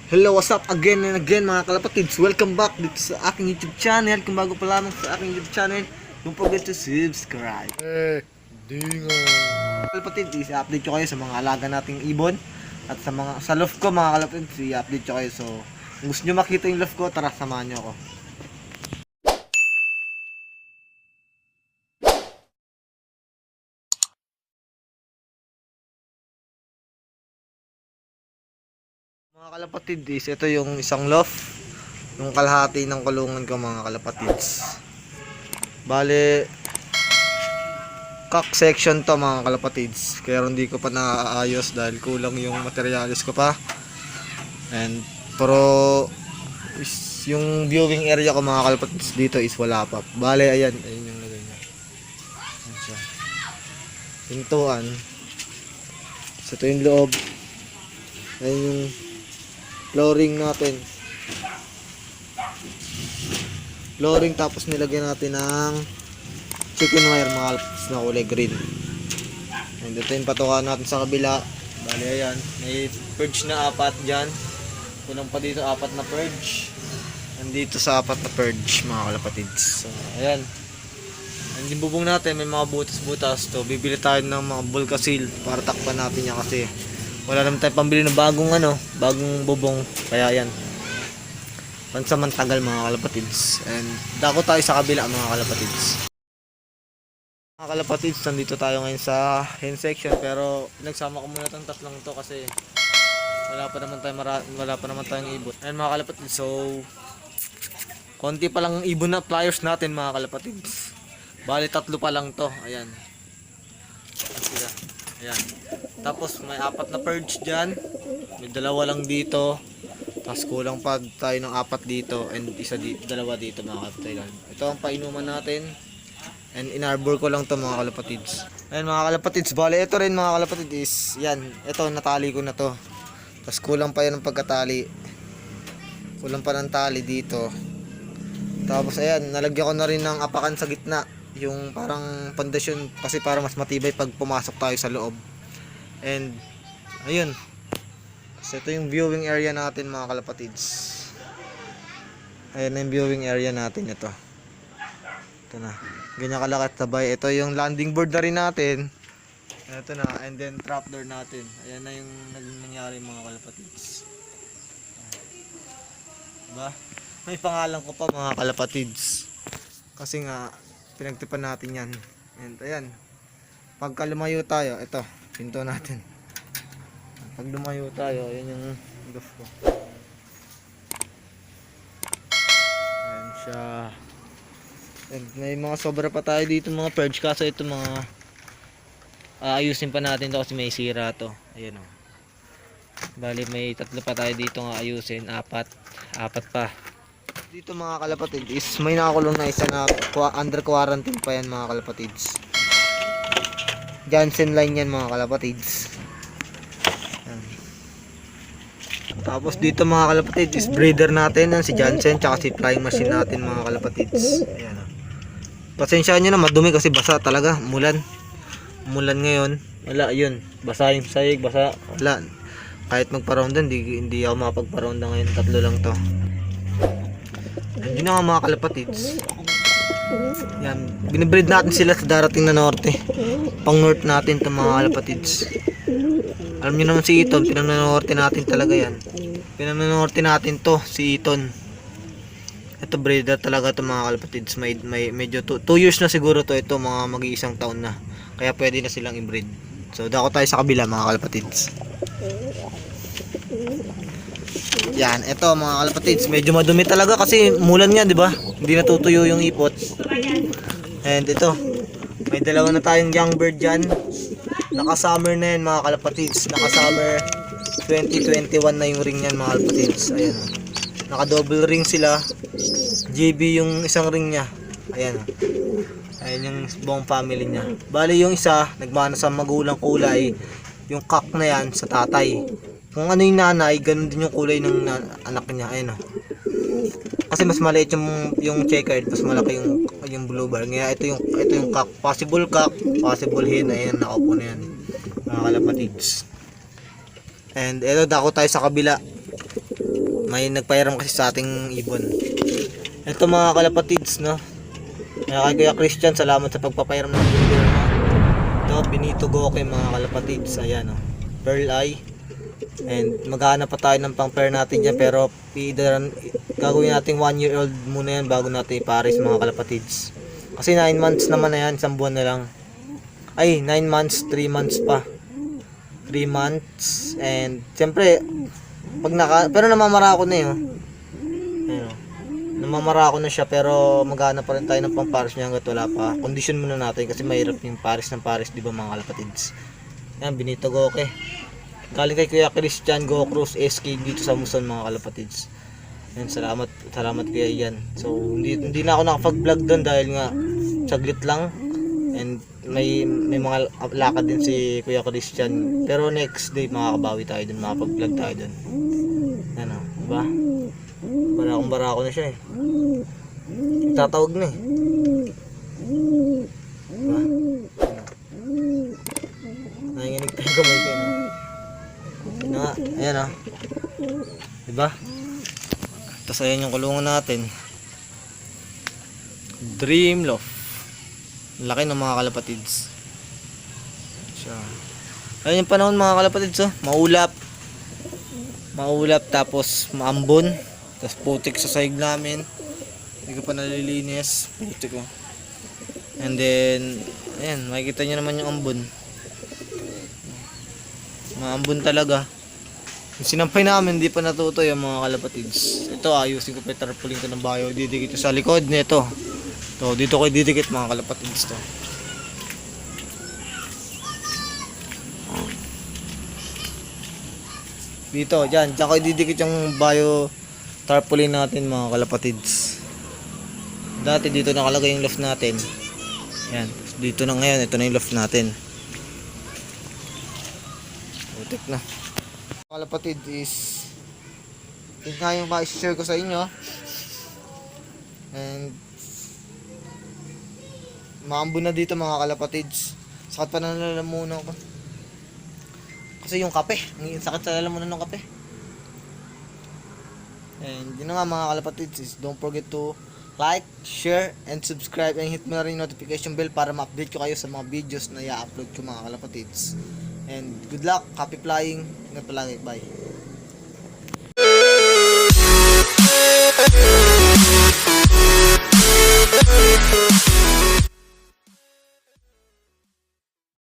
Hello, what's up again and again mga kalapatids. Welcome back dito sa aking YouTube channel. Kung bago pa lamang sa aking YouTube channel, don't forget to subscribe. Dingo. Kalapatids, i-update ko kayo sa mga alaga nating ibon. At sa love ko mga kalapatids, i-update ko kayo. So, kung gusto nyo makita yung love ko, tara samahan nyo ako. Mga kalapatids, ito yung isang loft. Yung kalahati ng kulungan ko mga kalapatids. Bale, cock section to mga kalapatids. Kaya hindi ko pa naaayos dahil kulang yung materialis ko pa. And pero yung viewing area ko mga kalapatids dito is wala pa. Bale, ayan yung lagay niya. Ayan siya. Pintuan. So ito yung loob. Ayan yung flooring natin. Flooring, tapos nilagyan natin ng chicken wire mga kalapatids na kulay green. And ito yung patukan natin sa kabila. Bali ayan, may purge na 4 dyan. Kulang pa dito 4 na purge. Nandito sa 4 na purge mga kalapatids. So ayan, and yung bubong natin may mga butas-butas to. Bibili tayo ng mga bulka seal para takpan natin yan kasi wala naman tayong pambili ng bagong bubong. Kaya yan, pansamantagal mga kalapatids. And dako tayo sa kabila mga kalapatids. Mga kalapatids, nandito tayo ngayon sa hen section, pero pinagsama ko muna itong tatlong to kasi wala pa naman tayong ibon. Ayan mga kalapatids, so konti pa lang ibon na pliers natin mga kalapatids. Bali 3 pa lang to. Ayan. Ayan. Tapos may 4 na purge dyan. May 2 lang dito. Tapos kulang pa tayo ng 4 dito and 2 dito mga kalapatids. Ito ang painuman natin. And inarbor ko lang to mga kalapatids. Ayan mga kalapatids, bale ito rin mga kalapatids is yan, ito natali ko na to. Tapos kulang pa yan ng pagkatali. Kulang pa ng tali dito. Tapos ayan, nalagyan ko na rin ng apakan sa gitna, yung parang pundasyon kasi para mas matibay pag pumasok tayo sa loob. And ayun. So ito yung viewing area natin mga kalapatids. Ayan yung viewing area natin ito. Ito na. Ganyan kalaki at tabay. Ito yung landing board na rin natin. Ito na. And then trapdoor natin. Ayan na yung nangyari mga kalapatids. Diba? May pangalan ko pa mga kalapatids. Kasi nga pinagtipan natin yan. And ayan. Pagka lumayo tayo, ito. Pinto natin. Pag lumayo tayo, ayan yung roof ko. Ayan siya. And may mga sobra pa tayo dito mga purge, kaso ito mga ayusin pa natin to kasi may sira to. Ayan o. Bali may 3 pa tayo dito nga ayusin, 4 pa. Dito mga kalapatids is may nakakulong na isa na under quarantine pa yan mga kalapatids. Johnson line yan mga kalapatids. Ayan. Tapos dito mga kalapatids is breeder natin yan, si Johnson tsaka si flying machine natin mga kalapatids. Ayan o. Pasensyahan nyo na, madumi kasi basa talaga. Umulan ngayon. Wala, yun. Basa yung sayig, basa. Wala. Kahit magparonda, hindi ako makapagparonda ngayon. 3 lang to. Hindi na nga mga kalapatids. Yan. Binibreed natin sila sa darating na norte. Pang north natin to mga kalapatids. Alam nyo naman si Eton, pinananorte natin talaga yan. Pinananorte natin to, si Eton. Ito breeder talaga to mga kalapatids. May medyo 2 years na siguro to, ito mga mag-iisang taon na. Kaya pwede na silang i-breed. So dako tayo sa kabila mga kalapatids. Yan, ito mga kalapatids, medyo madumi talaga kasi mulan nga, 'di ba? Hindi natutuyo yung ipot. And ito, may 2 na tayong young bird diyan. Naka-summer na yan mga kalapatids. Naka-summer 2021 na yung ring niyan mga kalapatids. Ayan. Naka-double ring sila. GB yung isang ring niya. Ayan. Ayan yung buong family niya. Bali yung isa, nagmana sa magulang kulay. Yung cock na yan sa tatay. Kung ano yung nanay, ganun din yung kulay ng anak niya. Ayan o. Kasi mas maliit yung checkered, mas malaki yung blue bar. Kaya ito yung cock. Possible cock, possible hen. Ayan, nakaupo na yan. Mga kalapatids. And ito, dako tayo sa kabila. May nagpairam kasi sa ating ibon. Ito mga kalapatids, no. Kaya kay Kuya Christian, salamat sa pagpapairam ng breeder mo. Ito, Benito Goke mga kalapatids. Ayan, oh. Pearl Eye. And maghahanap pa tayo ng pang pair natin dyan, pero gagawin natin 1 year old muna yan bago natin ipares mga kalapatids. Kasi 9 months naman na yan, isang buwan na lang. Ay, 9 months, 3 months pa. 3 months. And siyempre, pero namamara ako na yun. Ayun. Namamara ako na siya, pero maghahanap pa rin tayo ng pang pares niya hanggat wala pa. Condition muna natin kasi mahirap yung pares ng pares, di ba mga kalapatids. Yan, Benito Goke. Galing kay Kuya Christian Go Cruz SK dito sa Muson mga kalapatids. Yan, salamat kuya yan. So hindi na ako nakapag-vlog doon dahil nga saglit lang. And may mga lakad din si Kuya Christian. Pero next day makakabawi tayo doon, makapag-vlog tayo doon. Yan o, diba? Barako na siya eh. Tatawag na eh. Diba? Nanginginig tayo kamay ko. Ayan o. Diba? Tapos ayan yung kulungan natin. Dream Loft. Laki ng mga kalapatids. Siya. Ayun yung panahon mga kalapatids, oh. Maulap tapos maambon. Tapos putik sa sahig namin. Hindi ko pa nalilinis. Putik, oh. And then ayan, makikita nyo naman yung ambon. Maambon talaga. Yung sinampay namin, hindi pa natuto yung mga kalapatids. Ito, ayusin ko pa yung tarpaulin ko ng bayo. Didikit ito sa likod nito. To, dito ko didikit mga kalapatids to. Dito, dyan ko didikit yung bayo tarpaulin natin mga kalapatids. Dati dito nakalagay yung loft natin. Yan, dito na ngayon, ito na yung loft natin. Putik na. Kalapatid is yun nga yung ma-share ko sa inyo. And maambon na dito mga kalapatids. Sakit pa na nalalamunan ko kasi yung kape, ang sakit sa lalamunan ng kape. And yun na nga mga kalapatids is don't forget to like, share, and subscribe, and hit mo na rin yung notification bell para ma-update ko kayo sa mga videos na i-upload ko mga kalapatids. And good luck, happy flying, ingat palagi, bye.